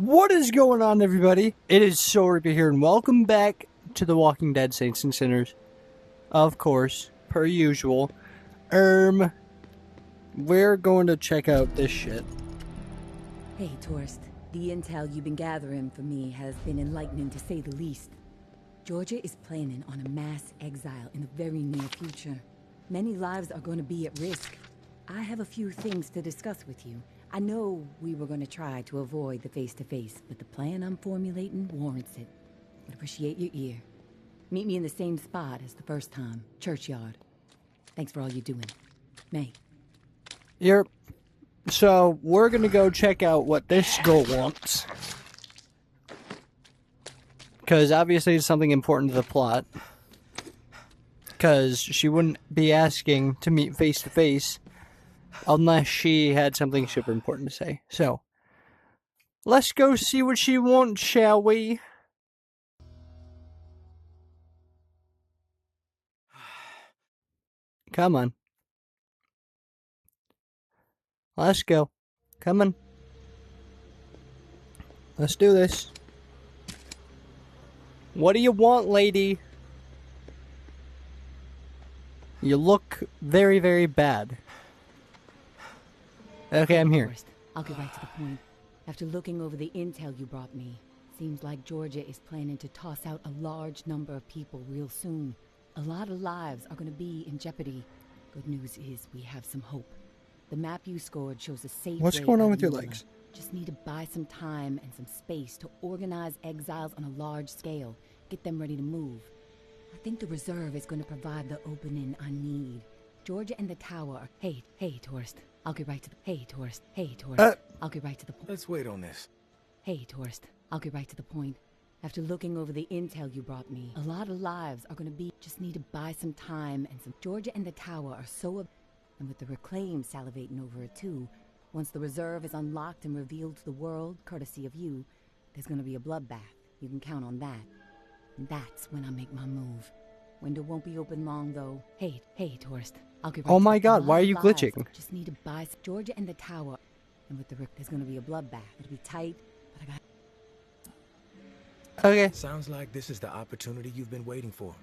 What is going on, everybody? It is So Reaper here, and welcome back to The Walking Dead Saints and Sinners. Of course, per usual. We're going to check out this shit. Hey, tourist. The intel you've been gathering for me has been enlightening, to say the least. Georgia is planning on a mass exile in the very near future. Many lives are going to be at risk. I have a few things to discuss with you. I know we were going to try to avoid the face-to-face, but the plan I'm formulating warrants it. I'd appreciate your ear. Meet me in the same spot as the first time, Churchyard. Thanks for all you're doing. May. Yep. So, we're going to go check out what this girl wants. Because obviously it's something important to the plot. Because she wouldn't be asking to meet face-to-face unless she had something super important to say. So, let's go see what she wants, shall we? Come on. Let's go. Come on. Let's do this. What do you want, lady? You look very, very bad. Okay, I'm here. First, I'll get right to the point. After looking over the intel you brought me, seems like Georgia is planning to toss out a large number of people real soon. A lot of lives are going to be in jeopardy. Good news is we have some hope. The map you scored shows a safe What's way going on out with your of legs? Just need to buy some time and some space to organize exiles on a large scale. Get them ready to move. I think the reserve is going to provide the opening I need. Georgia and the tower are... Hey, tourist. I'll get right to the... Hey, tourist. I'll get right to the point. Let's wait on this. Hey, tourist. I'll get right to the point. After looking over the intel you brought me, a lot of lives are going to be... Just need to buy some time and some... Georgia and the tower are so... And with the Reclaim salivating over it too, once the reserve is unlocked and revealed to the world, courtesy of you, there's going to be a bloodbath. You can count on that. And that's when I make my move. Window won't be open long, though. Hey, tourist. I'll get right Oh to my the- god, A why lot are of you lives. glitching? Just need to buy Georgia and the tower. And with the there's going to be a bloodbath. It'll be tight, but I got... Okay. Sounds like this is the opportunity you've been waiting for.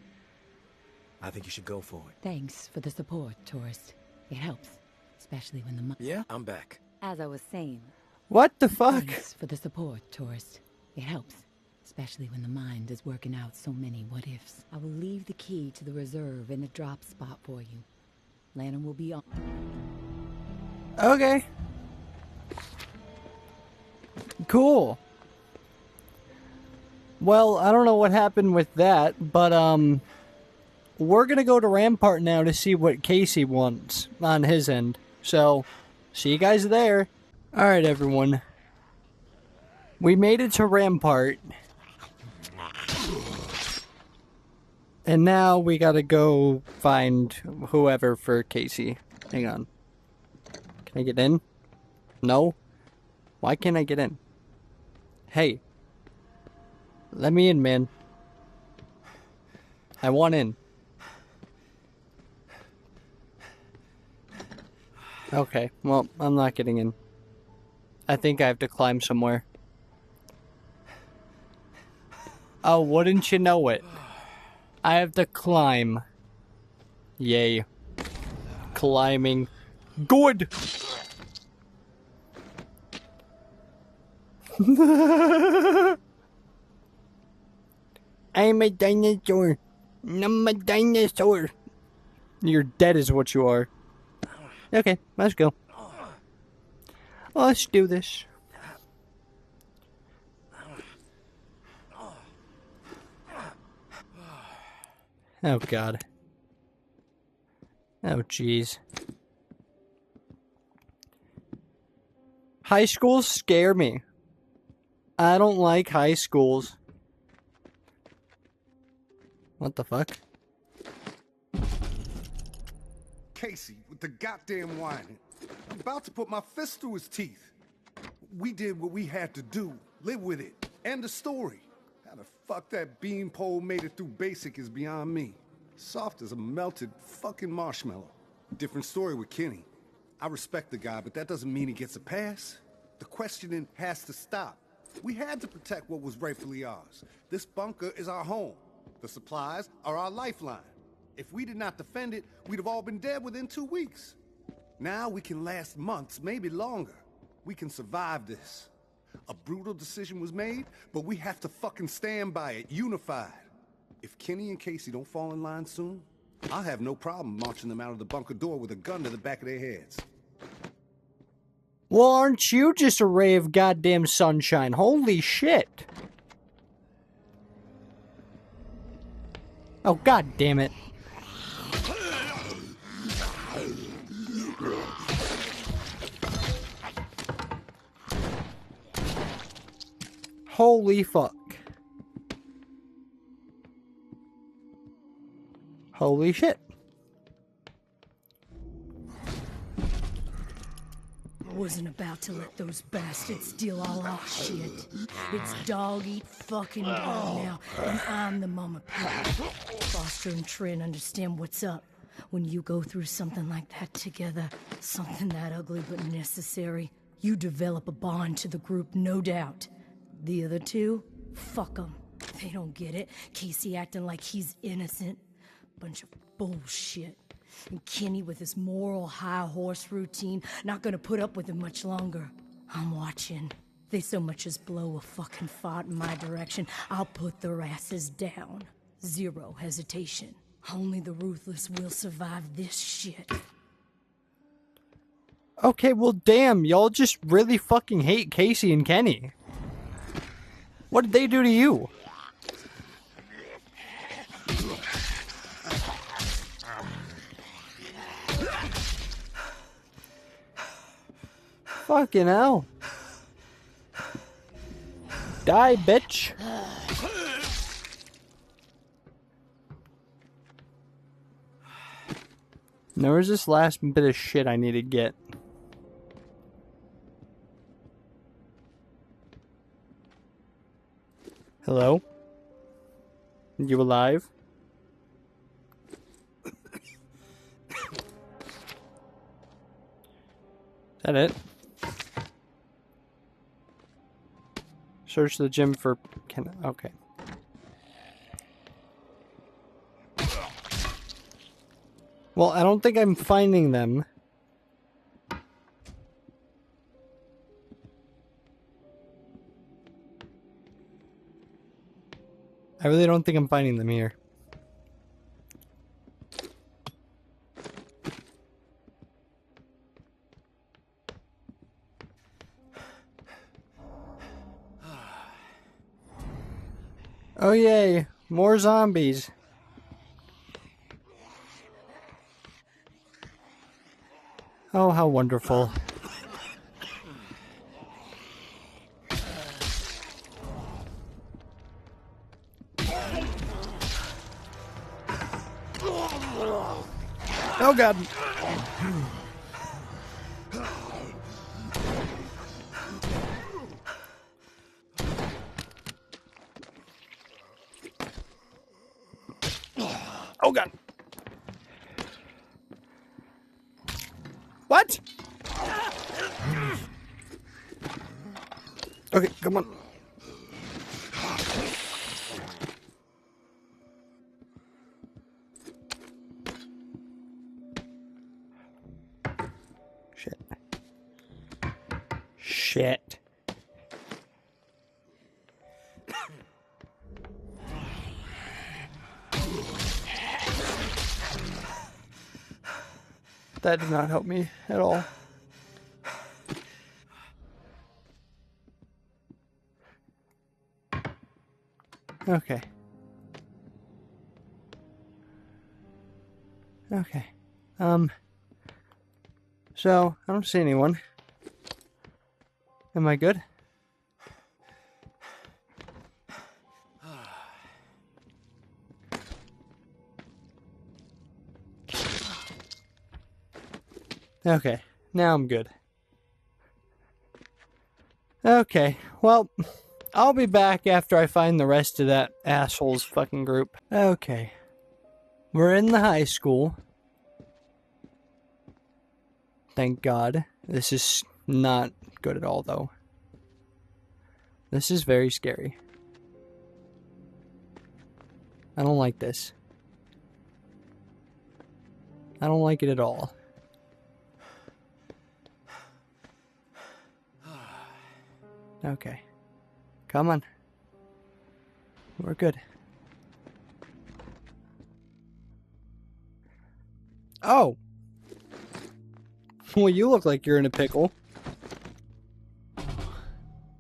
I think you should go for it. Thanks for the support, tourist. It helps, especially when the... Yeah, I'm back. As I was saying, What the fuck? thanks for the support, tourist. It helps, especially when the mind is working out so many what-ifs. I will leave the key to the reserve in the drop spot for you. Lantern will be on... Okay. Cool. Well, I don't know what happened with that, but, we're gonna go to Rampart now to see what Casey wants on his end. So, see you guys there. Alright, everyone. We made it to Rampart. And now we gotta go find whoever for Casey. Hang on. Can I get in? No? Why can't I get in? Hey. Let me in, man. I want in. Okay, well, I'm not getting in. I think I have to climb somewhere. Oh, wouldn't you know it? I have to climb. Yay. Climbing. Good! I'm a dinosaur. I'm a dinosaur. You're dead is what you are. Okay, let's go. Let's do this. Oh, God. Oh, jeez. High schools scare me. I don't like high schools. What the fuck? Casey with the goddamn whining. I'm about to put my fist through his teeth. We did what we had to do. Live with it. End of story. How the fuck that beanpole made it through basic is beyond me. Soft as a melted fucking marshmallow. Different story with Kenny. I respect the guy, but that doesn't mean he gets a pass. The questioning has to stop. We had to protect what was rightfully ours. This bunker is our home. The supplies are our lifeline. If we did not defend it, we'd have all been dead within 2 weeks. Now we can last months, maybe longer. We can survive this. A brutal decision was made, but we have to fucking stand by it, unified. If Kenny and Casey don't fall in line soon, I'll have no problem marching them out of the bunker door with a gun to the back of their heads. Well, aren't you just a ray of goddamn sunshine? Holy shit. Oh, god damn it. Holy fuck. Holy shit. Wasn't about to let those bastards steal all our shit. It's dog eat fucking dog now, and I'm the mama pig. Foster and Trin understand what's up. When you go through something like that together, something that ugly but necessary, you develop a bond to the group, no doubt. The other two, fuck them. They don't get it. Casey acting like he's innocent. Bunch of bullshit. And Kenny with his moral high horse routine, not gonna put up with it much longer. I'm watching. They so much as blow a fucking fart in my direction, I'll put their asses down. Zero hesitation. Only the ruthless will survive this shit. Okay, well damn, y'all just really fucking hate Casey and Kenny. What did they do to you? Fucking hell. Die, bitch. Now where's this last bit of shit I need to get? Hello? You alive? Is that it? Search the gym for... Okay. Well, I don't think I'm finding them. I really don't think I'm finding them here. Oh yay, more zombies. Oh, how wonderful. Oh god. Oh god. What? Okay, come on. Shit. Shit. That did not help me at all. Okay. Okay. So, I don't see anyone. Am I good? Okay, now I'm good. Okay, well, I'll be back after I find the rest of that asshole's fucking group. Okay. We're in the high school. Thank God. This is not good at all, though. This is very scary. I don't like this. I don't like it at all. Okay. Come on. We're good. Oh! Well, you look like you're in a pickle.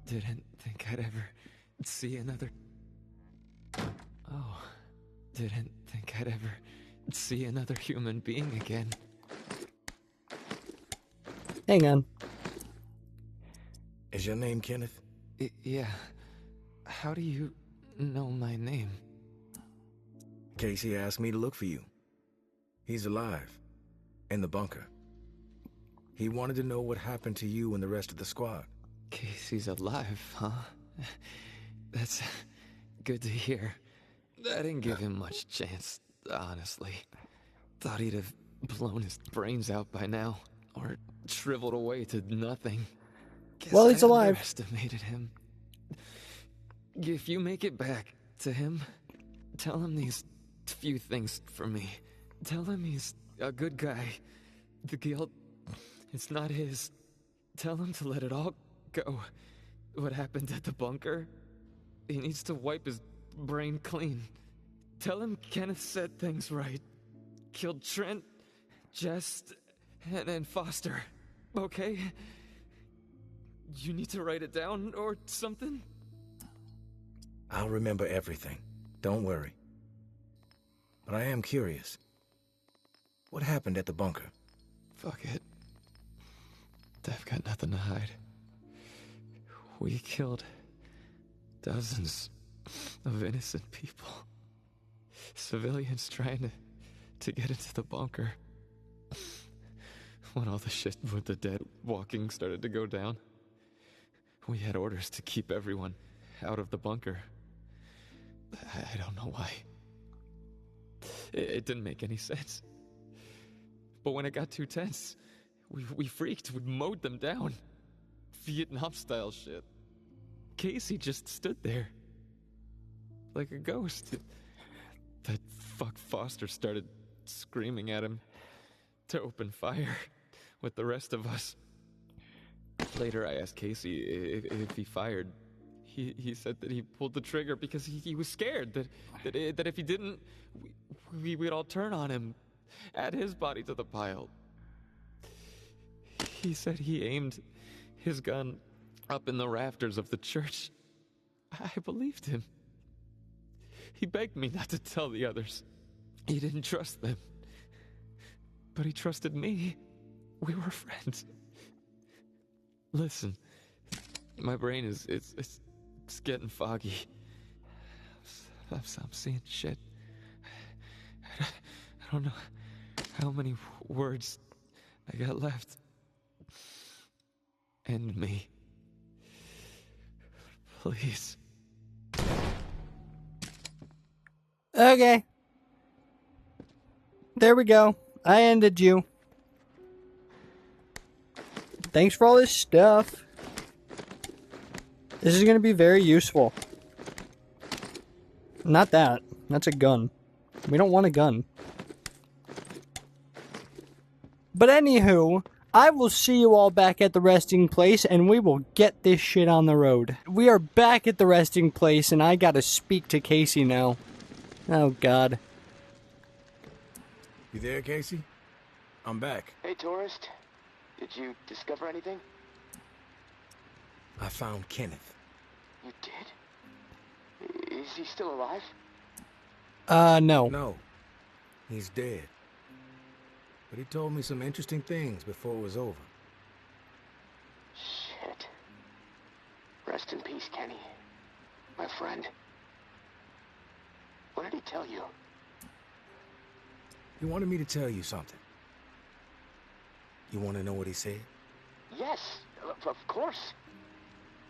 Didn't think I'd ever see another... Oh, didn't think I'd ever see another human being again. Hang on. Is your name Kenneth? Yeah. How do you know my name? Casey asked me to look for you. He's alive. In the bunker. He wanted to know what happened to you and the rest of the squad. Casey's alive, huh? That's good to hear. I didn't give him much chance, honestly. Thought he'd have blown his brains out by now, or shriveled away to nothing. Guess Well, he's I alive. Underestimated him. If you make it back to him, tell him these few things for me. Tell him he's a good guy. The guilt, it's not his. Tell him to let it all go. What happened at the bunker? He needs to wipe his brain clean. Tell him Kenneth said things right. Killed Trent, Jess, and Foster. Okay? You need to write it down or something? I'll remember everything. Don't worry. But I am curious. What happened at the bunker? Fuck it. I've got nothing to hide. We killed dozens of innocent people. Civilians trying to get into the bunker. When all the shit with the dead walking started to go down, we had orders to keep everyone out of the bunker. I don't know why. It didn't make any sense. But when it got too tense, we freaked. We mowed them down. Vietnam-style shit. Casey just stood there. Like a ghost. That fuck Foster started screaming at him to open fire with the rest of us. Later I asked Casey if he fired. He said that he pulled the trigger because he was scared that if he didn't, we'd all turn on him. Add his body to the pile. He said he aimed his gun up in the rafters of the church. I believed him. He begged me not to tell the others. He didn't trust them. But he trusted me. We were friends. Listen, my brain is getting foggy. I'm seeing shit. I don't know how many words I got left. End me. Please. Okay. There we go. I ended you. Thanks for all this stuff. This is going to be very useful. Not that. That's a gun. We don't want a gun. But anywho, I will see you all back at the resting place and we will get this shit on the road. We are back at the resting place and I gotta speak to Casey now. Oh god. You there, Casey? I'm back. Hey, tourist. Did you discover anything? I found Kenneth. You did? Is he still alive? No. No. He's dead. But he told me some interesting things before it was over. Shit. Rest in peace, Kenny. My friend. What did he tell you? He wanted me to tell you something. You want to know what he said? Yes, of course.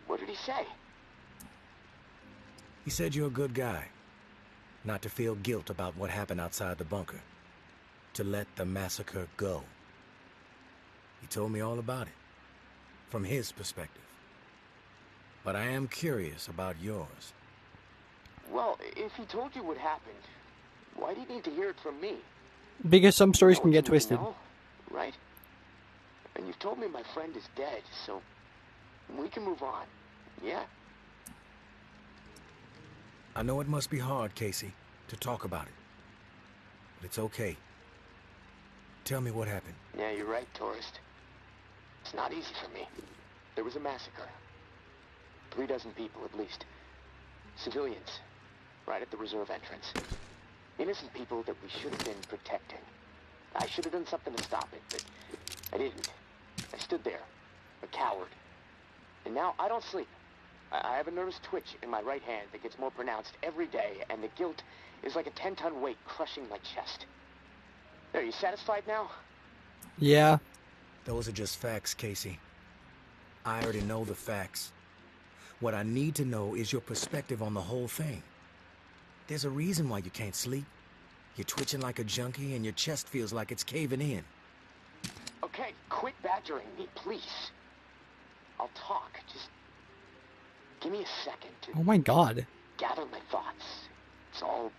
What did he say? He said you're a good guy. Not to feel guilt about what happened outside the bunker. To let the massacre go. He told me all about it. From his perspective. but I am curious about yours. Well, if he told you what happened, why do you need to hear it from me? Because some You stories know can what get you need to twisted. know, right? And you've told me my friend is dead, so we can move on. Yeah? I know it must be hard, Casey, to talk about it. But it's okay. Tell me what happened. Yeah, you're right, tourist. It's not easy for me. There was a massacre. 3 dozen people, at least. Civilians. Right at the reserve entrance. Innocent people that we should have been protecting. I should have done something to stop it, but I didn't. I stood there, a coward. And now I don't sleep. I have a nervous twitch in my right hand that gets more pronounced every day, and the guilt is like a 10-ton weight crushing my chest. Are you satisfied now? Yeah. Those are just facts, Casey. I already know the facts. What I need to know is your perspective on the whole thing. There's a reason why you can't sleep. You're twitching like a junkie and your chest feels like it's caving in. Okay, quit badgering me, please. I'll talk. Just give me a second to Oh my god. gather my thoughts. It's all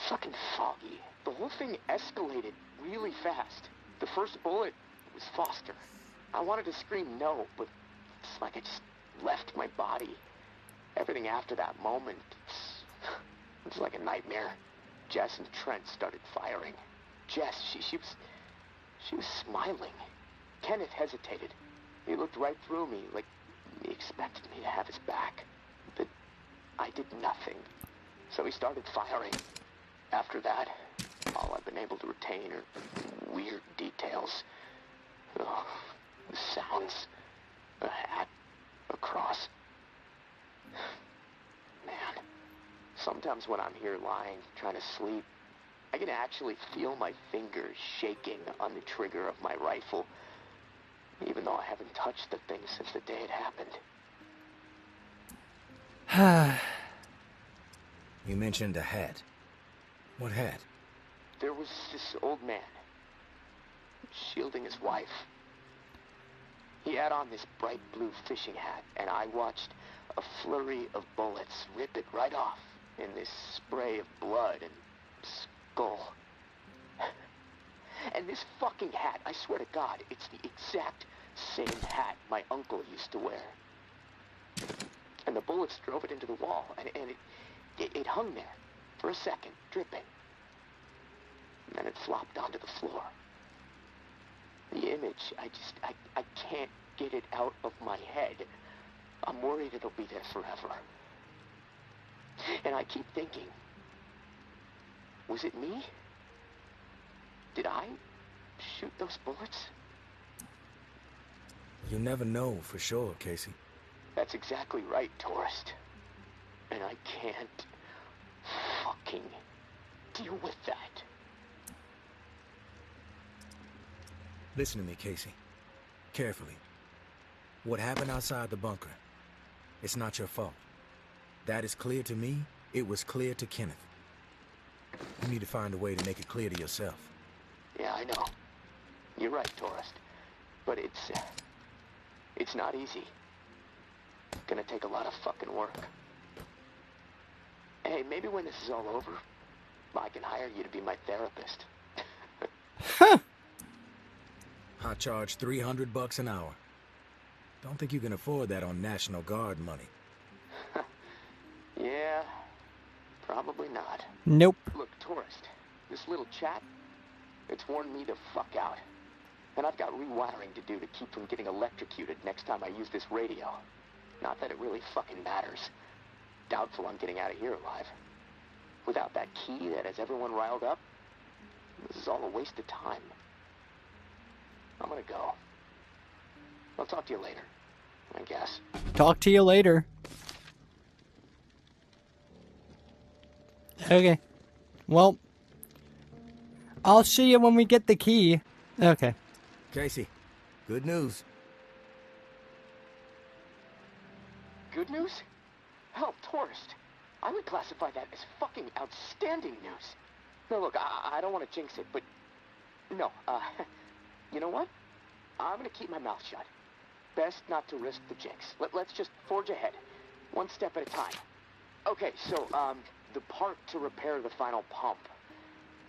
fucking foggy. The whole thing escalated really fast. The first bullet was Foster. I wanted to scream no, but it's like I just left my body. Everything after that moment, it's like a nightmare. Jess and Trent started firing. Jess, she was smiling. Kenneth hesitated. He looked right through me, like he expected me to have his back. But I did nothing. So he started firing. After that, all I've been able to retain are weird details. Oh, the sounds. A hat. A cross. Man, sometimes when I'm here lying, trying to sleep, I can actually feel my fingers shaking on the trigger of my rifle, even though I haven't touched the thing since the day it happened. You mentioned a hat. What hat? There was this old man, shielding his wife. He had on this bright blue fishing hat, and I watched a flurry of bullets rip it right off in this spray of blood and skull. And this fucking hat, I swear to God, it's the exact same hat my uncle used to wear. And the bullets drove it into the wall, and it hung there for a second, dripping. And then it flopped onto the floor. The image, I can't get it out of my head. I'm worried it'll be there forever. And I keep thinking, was it me? Did I shoot those bullets? You never know for sure, Casey. That's exactly right, tourist. And I can't fucking deal with that. Listen to me, Casey. Carefully. What happened outside the bunker? It's not your fault. That is clear to me. It was clear to Kenneth. You need to find a way to make it clear to yourself. Yeah, I know. You're right, tourist. But it's not easy. It's gonna take a lot of fucking work. Hey, maybe when this is all over, I can hire you to be my therapist. I charge $300 an hour. Don't think you can afford that on National Guard money. Yeah, probably not. Nope. Look, tourist, this little chat, it's worn me the fuck out. And I've got rewiring to do to keep from getting electrocuted next time I use this radio. Not that it really fucking matters. Doubtful I'm getting out of here alive. Without that key that has everyone riled up, this is all a waste of time. I'm gonna go. I'll talk to you later, I guess. Talk to you later. Okay. Well, I'll see you when we get the key. Okay. Casey, good news. Good news? Hell, tourist. I would classify that as fucking outstanding news. No, look, I don't want to jinx it, but... No, you know what? I'm gonna keep my mouth shut. best not to risk the jinx. Let's just forge ahead, one step at a time. Okay, so, the part to repair the final pump.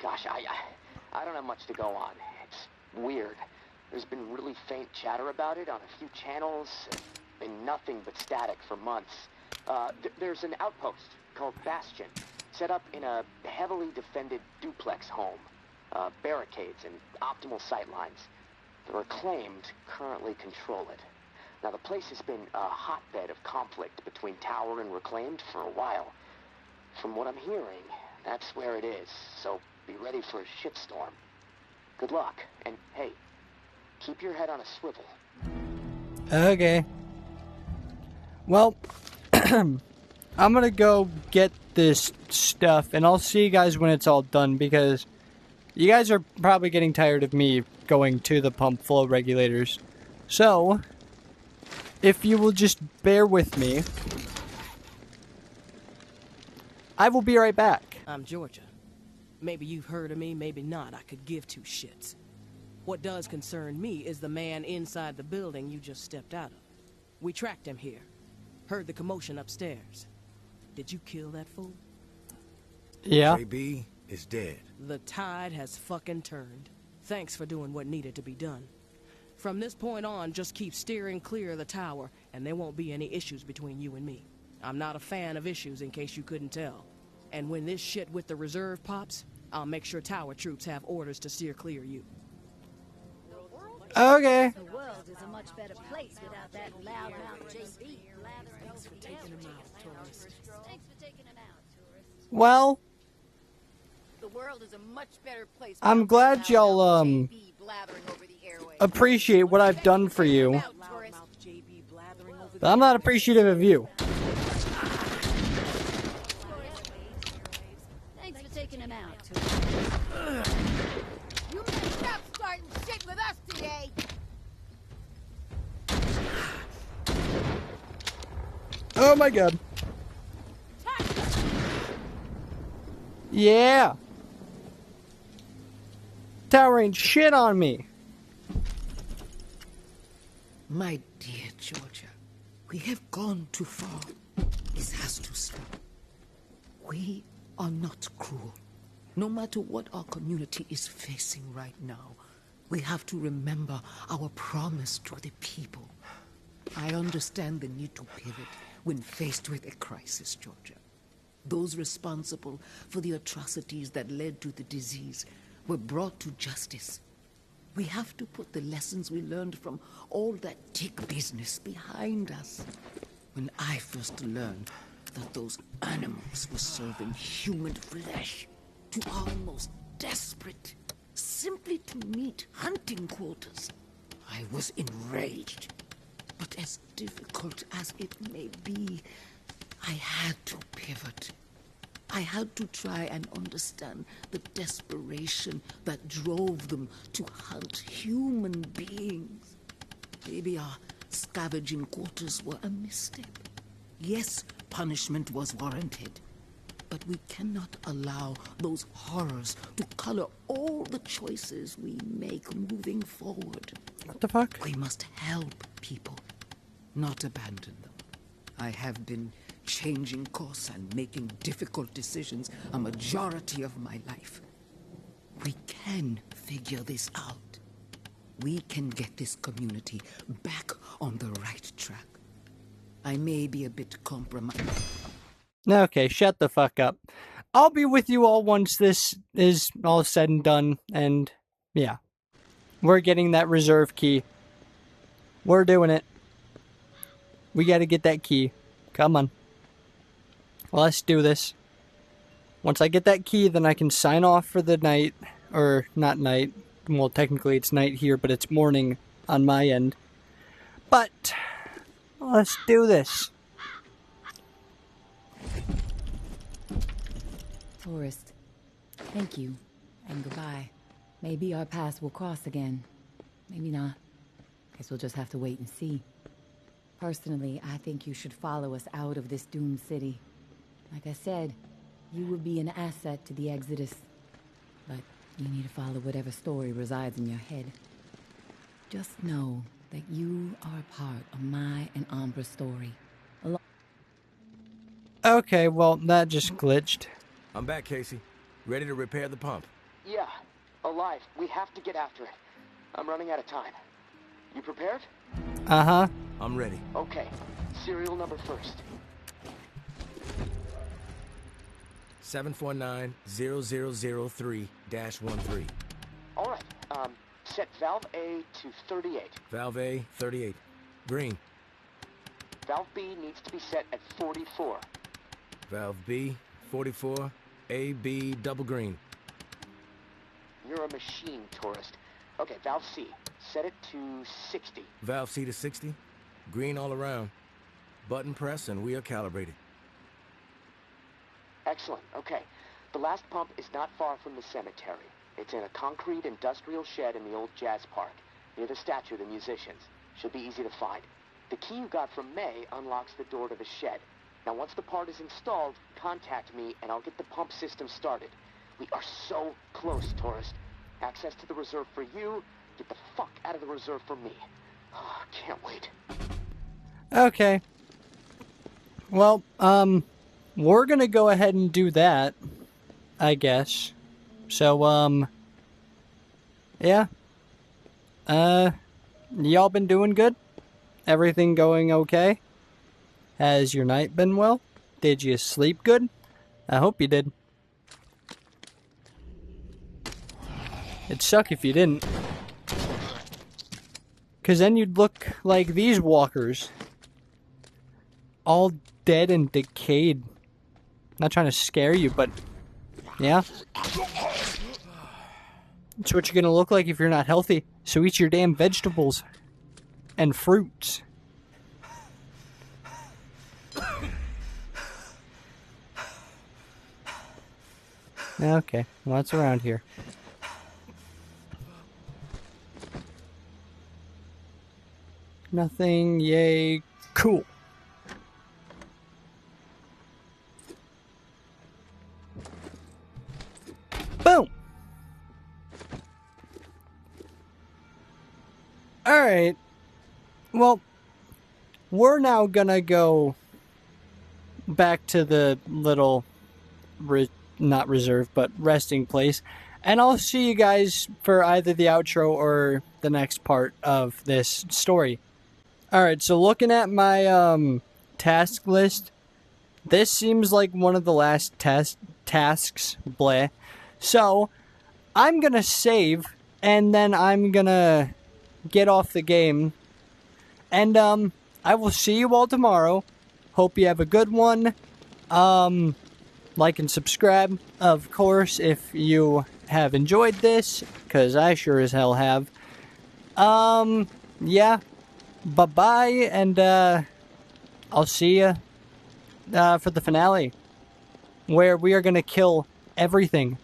Gosh, I don't have much to go on. It's weird. There's been really faint chatter about it on a few channels, and nothing but static for months. There's an outpost called Bastion, set up in a heavily defended duplex home. Barricades and optimal sightlines. The Reclaimed currently control it. Now, the place has been a hotbed of conflict between Tower and Reclaimed for a while. From what I'm hearing, that's where it is, so be ready for a shitstorm. Good luck, and hey, keep your head on a swivel. Okay. Well, I'm gonna go get this stuff, and I'll see you guys when it's all done, because you guys are probably getting tired of me going to the pump flow regulators. So, if you will just bear with me, I will be right back. I'm Georgia. Maybe you've heard of me, maybe not. I could give two shits. What does concern me is the man inside the building you just stepped out of. We tracked him here. Heard the commotion upstairs. Did you kill that fool? Yeah. JB is dead. The tide has fucking turned. Thanks for doing what needed to be done. From this point on, just keep steering clear of the tower, and there won't be any issues between you and me. I'm not a fan of issues, in case you couldn't tell. And when this shit with the reserve pops, I'll make sure tower troops have orders to steer clear of you. Okay. The world is a much better place without that loudmouth JB. Thanks for taking him out, tourist. Thanks for taking him out, tourist. Well, The world is a much better place. I'm glad y'all, JB blathering over the airwaves. appreciate what I've done for you, Loudmouth JB blathering over but I'm not appreciative of you. Thanks for taking him out, tourist. You better stop starting shit with us today. Oh my god. Yeah. Tower ain't shit on me. My dear Georgia, we have gone too far. This has to stop. We are not cruel. No matter what our community is facing right now, we have to remember our promise to the people. I understand the need to pivot when faced with a crisis, Georgia. Those responsible for the atrocities that led to the disease were brought to justice. We have to put the lessons we learned from all that tick business behind us. When I first learned that those animals were serving human flesh to our most desperate, simply to meet hunting quotas, I was enraged. But as difficult as it may be, I had to pivot. I had to try and understand the desperation that drove them to hunt human beings. Maybe our scavenging quarters were a misstep. Yes, punishment was warranted. But we cannot allow those horrors to color all the choices we make moving forward. What the fuck? We must help people, not abandon them. I have been changing course and making difficult decisions a majority of my life. We can figure this out. We can get this community back on the right track. I may be a bit compromised. Okay, shut the fuck up. I'll be with you all once this is all said and done, and yeah. We're getting that reserve key. We're doing it. We gotta get that key. Come on. Let's do this. Once I get that key, then I can sign off for the night. Or, not night. Well, technically it's night here, but it's morning on my end. But, let's do this. Tourist, thank you, and goodbye. Maybe our paths will cross again. Maybe not. Guess we'll just have to wait and see. Personally, I think you should follow us out of this doomed city. Like I said, you would be an asset to the Exodus. But you need to follow whatever story resides in your head. Just know that you are a part of my and Ambra's story. Okay, well, that just glitched. I'm back, Casey. Ready to repair the pump. Yeah, alive. We have to get after it. I'm running out of time. You prepared? Uh-huh. I'm ready. Okay. Serial number first. 749-0003-13. All right. Set valve A to 38. Valve A, 38. Green. Valve B needs to be set at 44. Valve B, 44. A, B, double green. You're a machine, tourist. Okay, valve C. Set it to 60. Valve C to 60. Green all around. Button press and we are calibrated. Excellent. Okay. The last pump is not far from the cemetery. It's in a concrete industrial shed in the old jazz park, near the statue of the musicians. Should be easy to find. The key you got from May unlocks the door to the shed. Now, once the part is installed, contact me and I'll get the pump system started. We are so close, tourist. Access to the reserve for you. Get the fuck out of the reserve for me. Oh, can't wait. Okay. Well, we're gonna go ahead and do that, I guess. So, yeah. Y'all been doing good? Everything going okay? Has your night been well? Did you sleep good? I hope you did. It'd suck if you didn't. 'Cause then you'd look like these walkers. All dead and decayed. Not trying to scare you, but yeah. That's what you're gonna look like if you're not healthy. So eat your damn vegetables and fruits. Okay, what's around here? Nothing, yay, cool. Boom! Alright. Well, we're now gonna go back to the little, not reserve, but resting place. And I'll see you guys for either the outro or the next part of this story. Alright, so looking at my task list, this seems like one of the last tasks, bleh. So, I'm gonna save, and then I'm gonna get off the game. And, I will see you all tomorrow. Hope you have a good one. Like and subscribe, of course, if you have enjoyed this, because I sure as hell have. Yeah. Bye-bye, and, I'll see you, for the finale, where we are gonna kill everything.